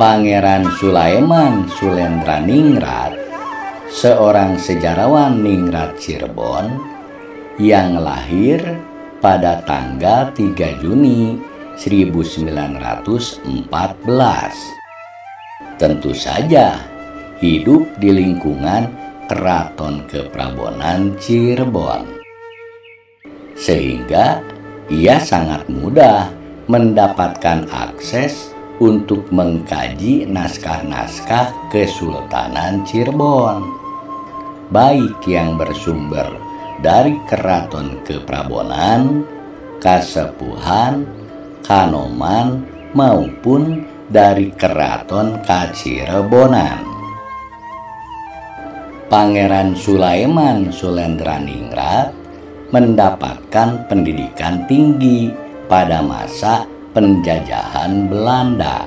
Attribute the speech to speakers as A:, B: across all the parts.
A: Pangeran Sulaiman Sulendraningrat, seorang sejarawan Ningrat Cirebon yang lahir pada tanggal 3 Juni 1914. Tentu saja hidup di lingkungan Keraton Keprabonan Cirebon, sehingga ia sangat mudah mendapatkan akses untuk mengkaji naskah-naskah Kesultanan Cirebon, baik yang bersumber dari Keraton Keprabonan, Kasepuhan, Kanoman, maupun dari Keraton Kacirebonan. Pangeran Sulaiman Sulendraningrat mendapatkan pendidikan tinggi pada masa penjajahan Belanda.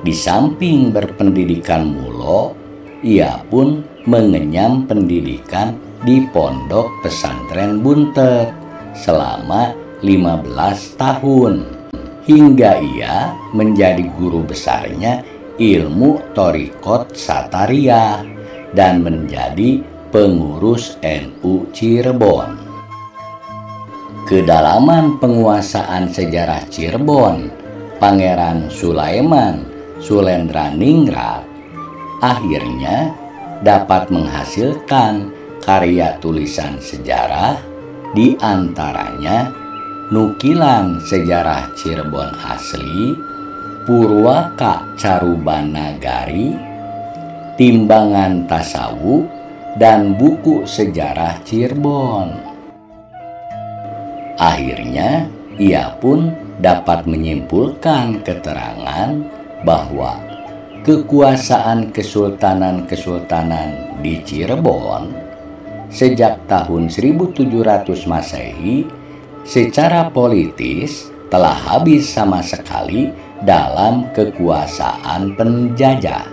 A: Di samping berpendidikan mulo, ia pun mengenyam pendidikan di Pondok Pesantren Buntet selama 15 tahun, hingga ia menjadi guru besarnya ilmu Thorikot Satariyah dan menjadi pengurus NU Cirebon. Kedalaman penguasaan sejarah Cirebon Pangeran Sulaiman Sulendraningrat akhirnya dapat menghasilkan karya tulisan sejarah, di antaranya Nukilan Sejarah Cirebon Asli, Purwaka Carubanagari, Timbangan Tasawuf, dan buku sejarah Cirebon. Akhirnya, ia pun dapat menyimpulkan keterangan bahwa kekuasaan kesultanan-kesultanan di Cirebon sejak tahun 1700 Masehi secara politis telah habis sama sekali dalam kekuasaan penjajah.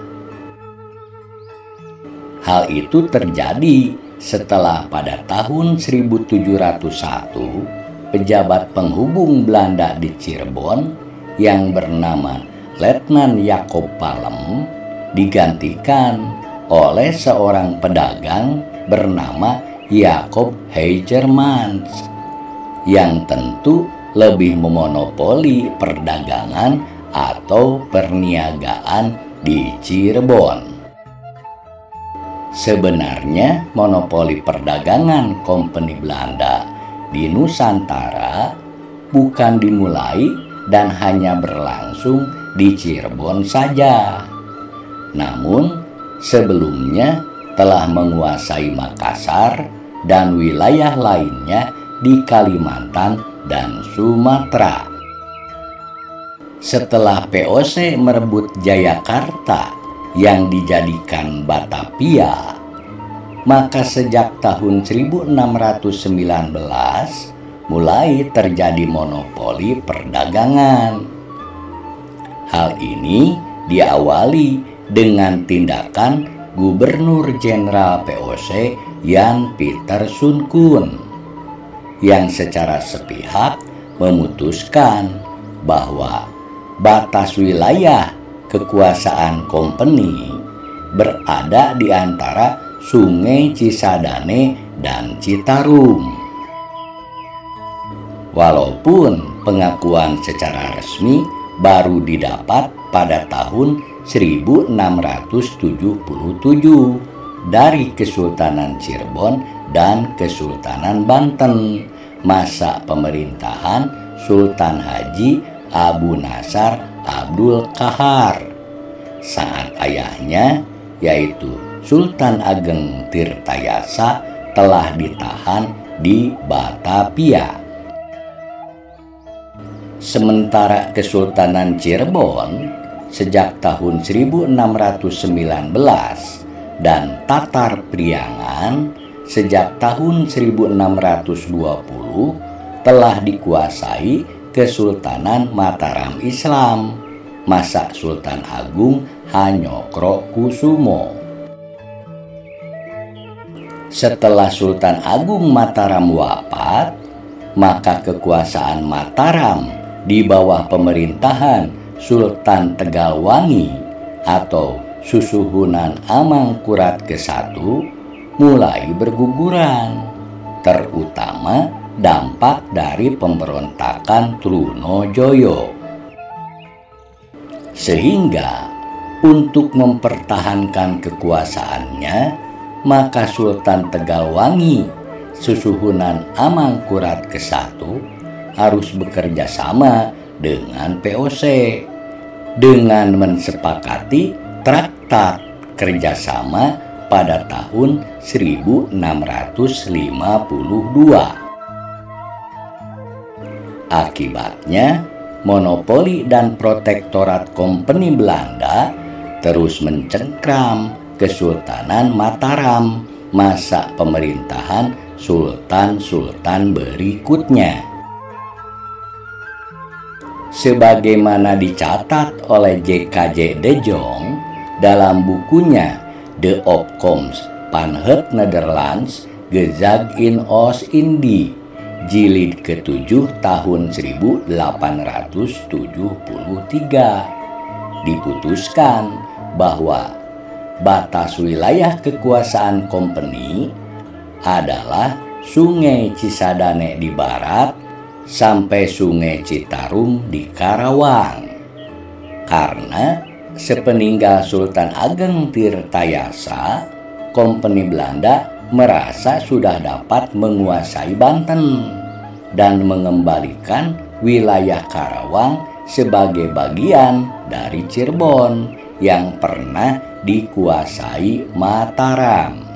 A: Hal itu terjadi setelah pada tahun 1701 pejabat penghubung Belanda di Cirebon yang bernama Letnan Jacob Palem digantikan oleh seorang pedagang bernama Jacob Heijermans yang tentu lebih memonopoli perdagangan atau perniagaan di Cirebon. Sebenarnya monopoli perdagangan Kompeni Belanda di Nusantara bukan dimulai dan hanya berlangsung di Cirebon saja, namun sebelumnya telah menguasai Makassar dan wilayah lainnya di Kalimantan dan Sumatera. Setelah VOC merebut Jayakarta yang dijadikan Batavia, maka sejak tahun 1619 mulai terjadi monopoli perdagangan. Hal ini diawali dengan tindakan Gubernur Jenderal VOC Jan Pieter Soenkun yang secara sepihak memutuskan bahwa batas wilayah kekuasaan kompeni berada di antara Sungai Cisadane dan Citarum. Walaupun pengakuan secara resmi baru didapat pada tahun 1677 dari Kesultanan Cirebon dan Kesultanan Banten masa pemerintahan Sultan Haji Abu Nasar Abdul Qahar saat ayahnya yaitu Sultan Ageng Tirtayasa telah ditahan di Batavia. Sementara Kesultanan Cirebon sejak tahun 1619 dan Tatar Priangan sejak tahun 1620 telah dikuasai Kesultanan Mataram Islam masa Sultan Agung Hanyokrokusumo. Setelah Sultan Agung Mataram wafat, maka kekuasaan Mataram di bawah pemerintahan Sultan Tegalwangi atau Susuhunan Amangkurat ke-1 mulai berguguran, terutama dampak dari pemberontakan Trunojoyo. Sehingga untuk mempertahankan kekuasaannya, maka Sultan Tegalwangi Susuhunan Amangkurat ke-1 harus bekerja sama dengan POC dengan mensepakati traktat kerjasama pada tahun 1652. Akibatnya, monopoli dan protektorat Kompeni Belanda terus mencengkram Kesultanan Mataram masa pemerintahan sultan-sultan berikutnya. Sebagaimana dicatat oleh J.K.J. de Jong dalam bukunya De Opkomst van het Nederlands Gezag in Oost-Indie, jilid ke-7 tahun 1873, diputuskan bahwa batas wilayah kekuasaan Kompeni adalah Sungai Cisadane di barat sampai Sungai Citarum di Karawang. Karena sepeninggal Sultan Ageng Tirtayasa, Kompeni Belanda merasa sudah dapat menguasai Banten dan mengembalikan wilayah Karawang sebagai bagian dari Cirebon yang pernah dikuasai Mataram.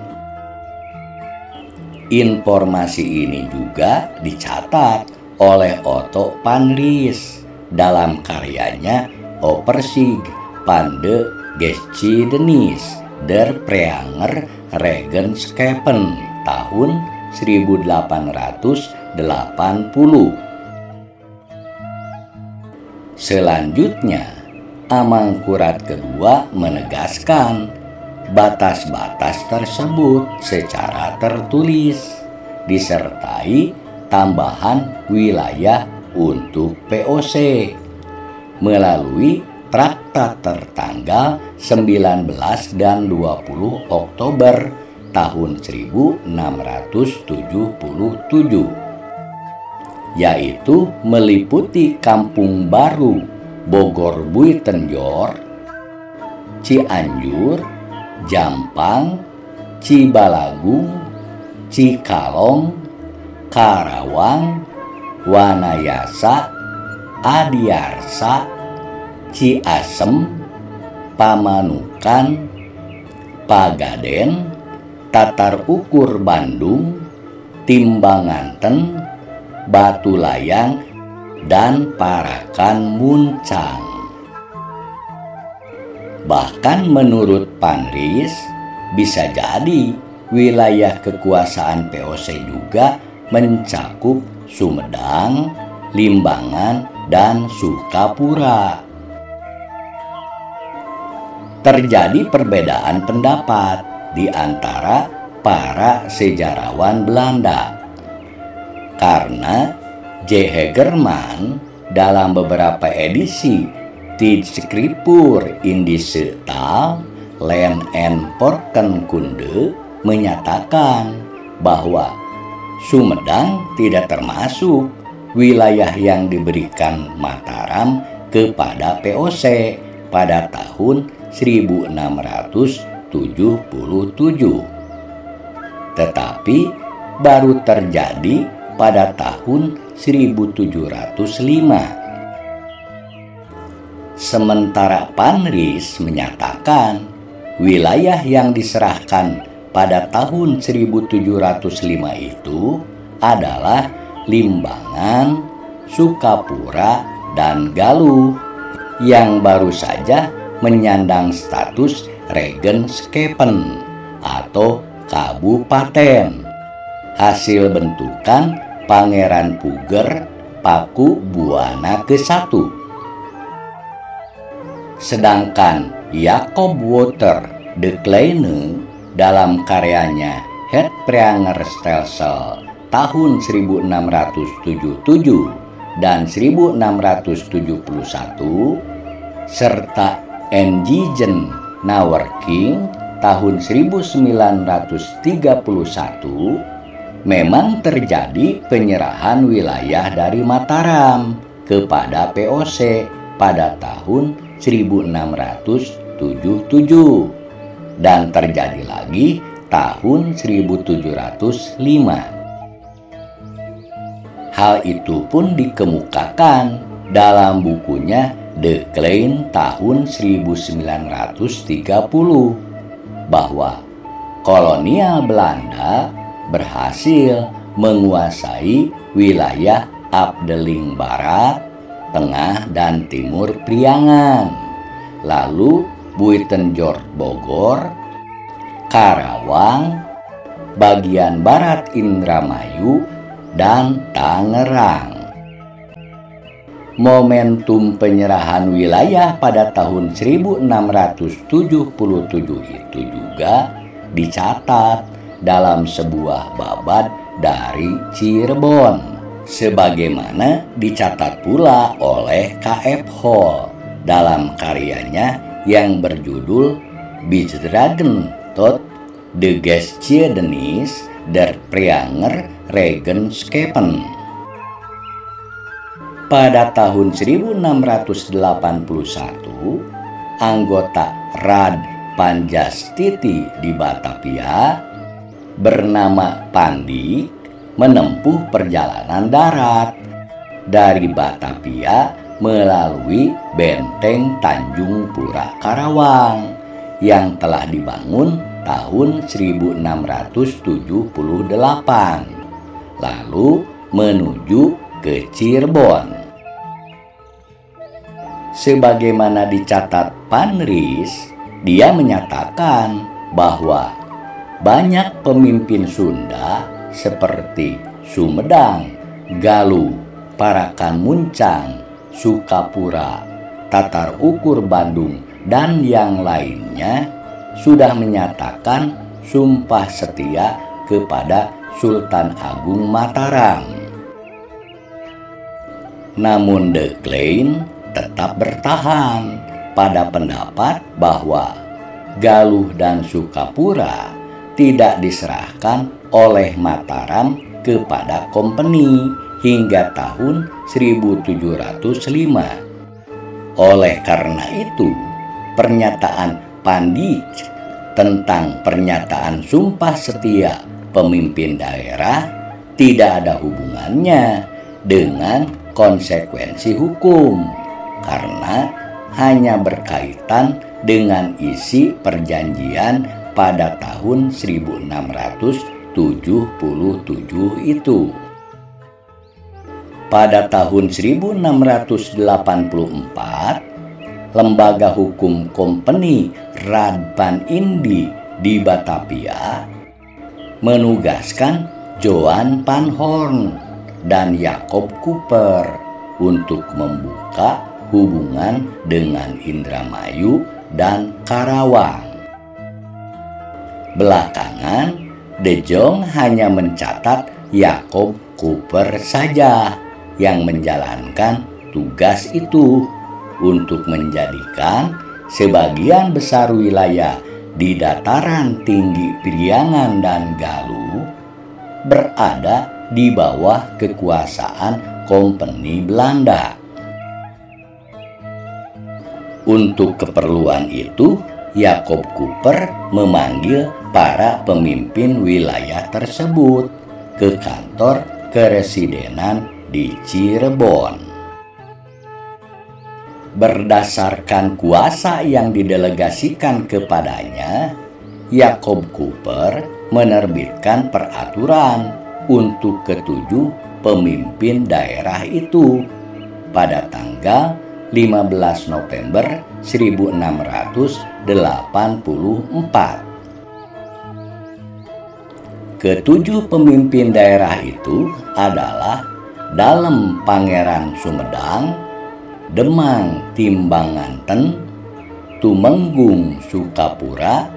A: Informasi ini juga dicatat oleh Otto van Ries dalam karyanya Overzicht van de Geschiedenis der Preanger Regentschappen tahun 1880. Selanjutnya, Amangkurat kedua menegaskan batas-batas tersebut secara tertulis, disertai tambahan wilayah untuk POC melalui traktat tertanggal 19 dan 20 Oktober tahun 1677, yaitu meliputi Kampung Baru, Bogor Buitenjor, Cianjur, Jampang, Cibalagung, Cikalong, Karawang, Wanayasa, Adiarsa, Ciasem, Pamanukan, Pagaden, Tatar Ukur Bandung, Timbanganten, Batu Layang, dan Parakan Muncang. Bahkan menurut Van Ries, bisa jadi wilayah kekuasaan POC juga mencakup Sumedang, Limbangan, dan Sukapura. Terjadi perbedaan pendapat di antara para sejarawan Belanda karena J. Hegerman dalam beberapa edisi Tidsskrifter Indische Taal Land en Volkenkunde menyatakan bahwa Sumedang tidak termasuk wilayah yang diberikan Mataram kepada POC pada tahun 1677, tetapi baru terjadi pada tahun 1705. Sementara Van Ries menyatakan wilayah yang diserahkan pada tahun 1705 itu adalah Limbangan, Sukapura, dan Galuh yang baru saja menyandang status Regentschappen atau kabupaten, hasil bentukan Pangeran Puger Paku Buana ke-1. Sedangkan Jacob Wouter de Kleine dalam karyanya Het Preangerstelsel tahun 1677 dan 1671 serta Enjijen Nawerking tahun 1931 memang terjadi penyerahan wilayah dari Mataram kepada VOC pada tahun 1677 dan terjadi lagi tahun 1705. Hal itu pun dikemukakan dalam bukunya The Klein tahun 1930 bahwa kolonial Belanda berhasil menguasai wilayah Afdeling Barat, Tengah, dan Timur Priangan, lalu Buitenjorg Bogor, Karawang, bagian barat Indramayu, dan Tangerang. Momentum penyerahan wilayah pada tahun 1677 itu juga dicatat dalam sebuah babad dari Cirebon, sebagaimana dicatat pula oleh K.F. Hall dalam karyanya yang berjudul Bijdragen tot de Geschiedenis der Prianger Regenskapen. Pada tahun 1681, anggota Rad Panjastiti di Batavia bernama Pandik menempuh perjalanan darat dari Batavia melalui benteng Tanjung Pura Karawang yang telah dibangun tahun 1678, lalu menuju ke Cirebon. Sebagaimana dicatat Panris, dia menyatakan bahwa banyak pemimpin Sunda seperti Sumedang, Galuh, Parakan Muncang, Sukapura, Tatar Ukur Bandung, dan yang lainnya sudah menyatakan sumpah setia kepada Sultan Agung Mataram. Namun De Klein tetap bertahan pada pendapat bahwa Galuh dan Sukapura tidak diserahkan oleh Mataram kepada Kompeni hingga tahun 1705. Oleh karena itu, pernyataan Pandik tentang pernyataan sumpah setia pemimpin daerah tidak ada hubungannya dengan konsekuensi hukum, karena hanya berkaitan dengan isi perjanjian pada tahun 1677 itu. Pada tahun 1684, lembaga hukum Kompeni Radpan Indi di Batavia menugaskan Johan van Horn dan Jacob Cooper untuk membuka hubungan dengan Indramayu dan Karawang. Belakangan, De Jong hanya mencatat Jacob Cooper saja yang menjalankan tugas itu untuk menjadikan sebagian besar wilayah di dataran tinggi Priangan dan Galuh berada di bawah kekuasaan Kompeni Belanda. Untuk keperluan itu, Jacob Cooper memanggil para pemimpin wilayah tersebut ke kantor keresidenan di Cirebon. Berdasarkan kuasa yang didelegasikan kepadanya, Jacob Cooper menerbitkan peraturan untuk ketujuh pemimpin daerah itu pada tanggal 15 November 1684. Ketujuh pemimpin daerah itu adalah Dalem Pangeran Sumedang, Demang Timbanganten, Tumenggung Sukapura,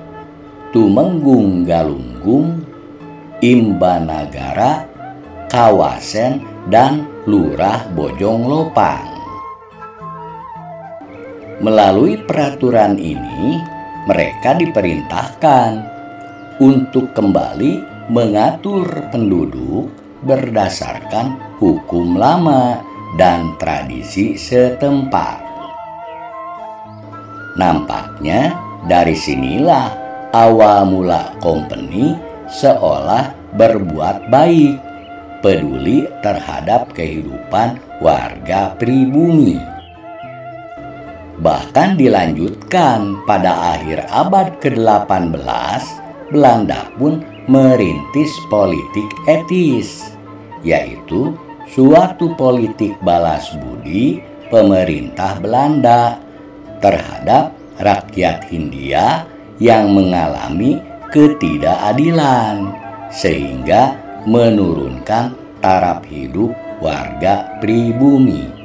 A: Tumenggung Galunggung, Imbanagara, Kawasen, dan Lurah Bojong Lopang. Melalui peraturan ini, mereka diperintahkan untuk kembali mengatur penduduk berdasarkan hukum lama dan tradisi setempat. Nampaknya dari sinilah awal mula company seolah berbuat baik, peduli terhadap kehidupan warga pribumi. Bahkan dilanjutkan pada akhir abad ke-18, Belanda pun merintis politik etis, yaitu suatu politik balas budi pemerintah Belanda terhadap rakyat Hindia yang mengalami ketidakadilan, sehingga menurunkan taraf hidup warga pribumi.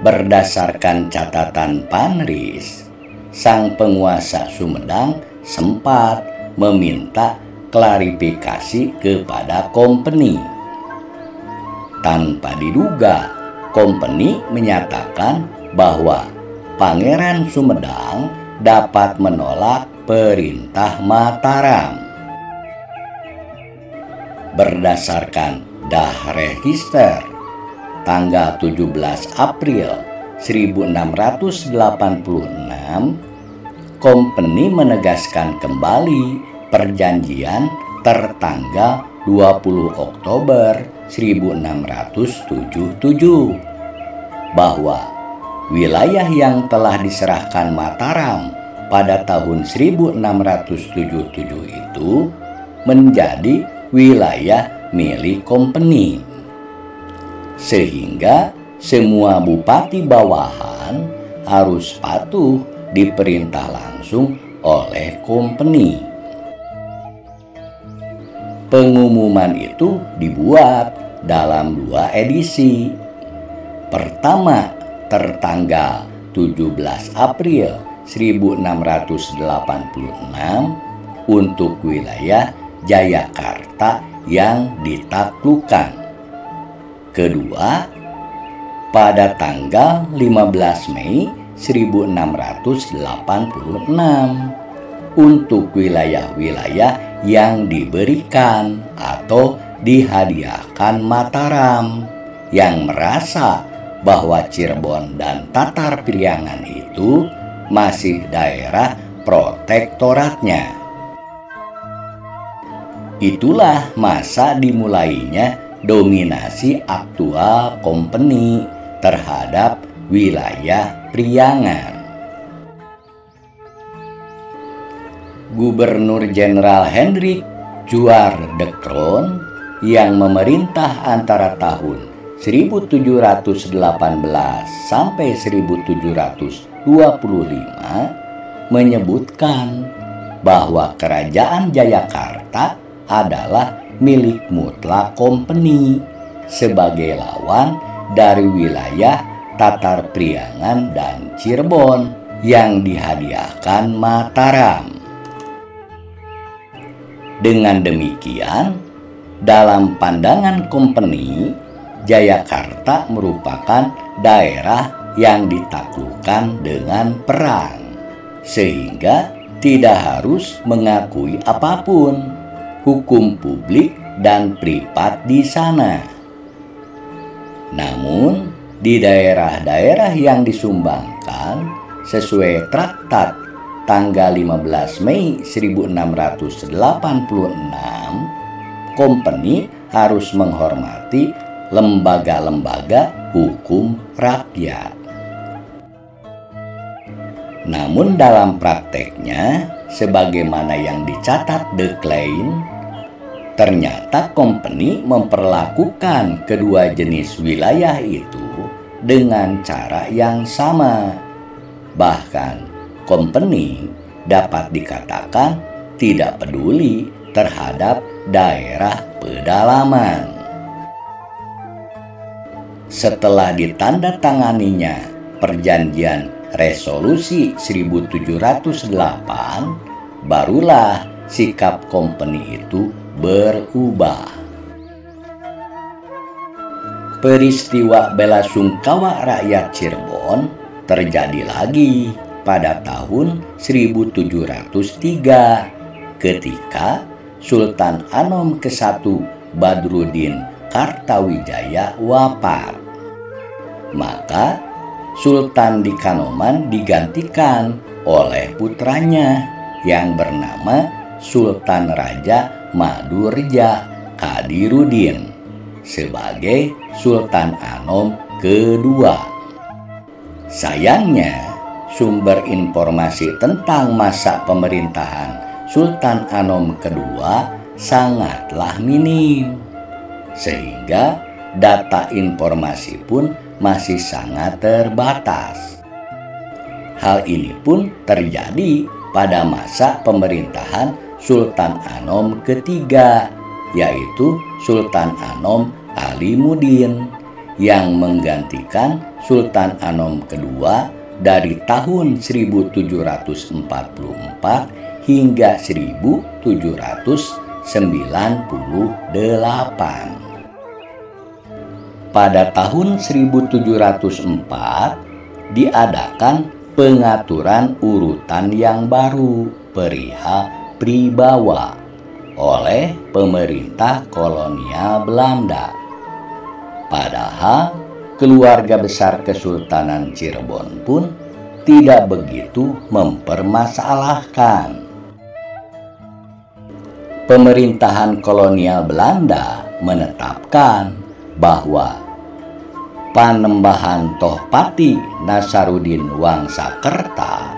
A: Berdasarkan catatan Panris, sang penguasa Sumedang sempat meminta klarifikasi kepada company. Tanpa diduga, company menyatakan bahwa Pangeran Sumedang dapat menolak perintah Mataram. Berdasarkan Das Register tanggal 17 April 1686, company menegaskan kembali perjanjian tertanggal 20 Oktober 1677 bahwa wilayah yang telah diserahkan Mataram pada tahun 1677 itu menjadi wilayah milik company, sehingga semua bupati bawahan harus patuh diperintah langsung oleh company. Pengumuman itu dibuat dalam 2 edisi. Pertama tertanggal 17 April 1686 untuk wilayah Jayakarta yang ditaklukkan. Kedua, pada tanggal 15 Mei 1686 untuk wilayah-wilayah yang diberikan atau dihadiahkan Mataram yang merasa bahwa Cirebon dan Tatar Priangan itu masih daerah protektoratnya. Itulah masa dimulainya dominasi aktual company terhadap wilayah Priangan. Gubernur Jenderal Hendrik Jouart de Croo yang memerintah antara tahun 1718 sampai 1725 menyebutkan bahwa Kerajaan Jayakarta adalah milik mutlak company sebagai lawan dari wilayah Tatar Priangan dan Cirebon yang dihadiahkan Mataram. Dengan demikian, dalam pandangan company, Jayakarta merupakan daerah yang ditaklukkan dengan perang, sehingga tidak harus mengakui apapun hukum publik dan privat di sana. Namun, di daerah-daerah yang disumbangkan sesuai traktat tanggal 15 Mei 1686, company harus menghormati lembaga-lembaga hukum rakyat. Namun dalam prakteknya, sebagaimana yang dicatat De Klein, ternyata company memperlakukan kedua jenis wilayah itu dengan cara yang sama. Bahkan company dapat dikatakan tidak peduli terhadap daerah pedalaman. Setelah ditandatanganinya Perjanjian Resolusi 1708, barulah sikap company itu berubah. Peristiwa bela sungkawa rakyat Cirebon terjadi lagi pada tahun 1703 ketika Sultan Anom ke-1 Badruddin Kartawijaya wafat. Maka Sultan di Kanoman digantikan oleh putranya yang bernama Sultan Raja Madurja Kadiruddin sebagai Sultan Anom kedua. Sayangnya, sumber informasi tentang masa pemerintahan Sultan Anom kedua sangatlah minim, sehingga data informasi pun masih sangat terbatas. Hal ini pun terjadi pada masa pemerintahan Sultan Anom ketiga, yaitu Sultan Anom Alimuddin, yang menggantikan Sultan Anom kedua dari tahun 1744 hingga 1798. Pada tahun 1704 diadakan pengaturan urutan yang baru perihal pribawa oleh pemerintah kolonial Belanda. Padahal keluarga besar Kesultanan Cirebon pun tidak begitu mempermasalahkan. Pemerintahan kolonial Belanda menetapkan bahwa Panembahan Tohpati Nasaruddin Wangsakerta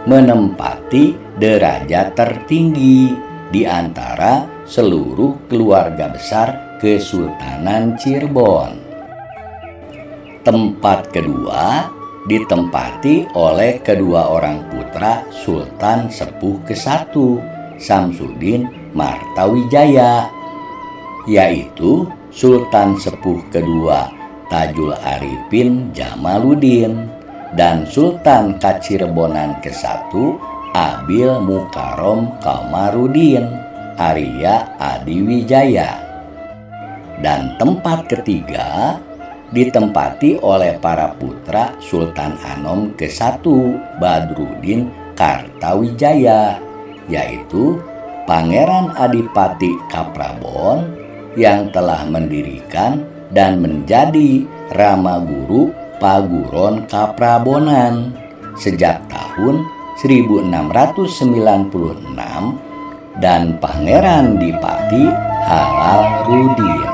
A: menempati derajat tertinggi di antara seluruh keluarga besar Kesultanan Cirebon. Tempat kedua ditempati oleh kedua orang putra Sultan Sepuh ke-1 Samsudin Martawijaya, yaitu Sultan Sepuh kedua Tajul Arifin Jamaluddin dan Sultan Kacirebonan ke-1 Abil Mukarom Kamaruddin Arya Adiwijaya. Dan tempat ketiga ditempati oleh para putra Sultan Anom ke-1 Badruddin Kartawijaya, yaitu Pangeran Adipati Kaprabon yang telah mendirikan dan menjadi Rama Guru Paguron Kaprabonan sejak tahun 1696 dan Pangeran Dipati Halalruddin.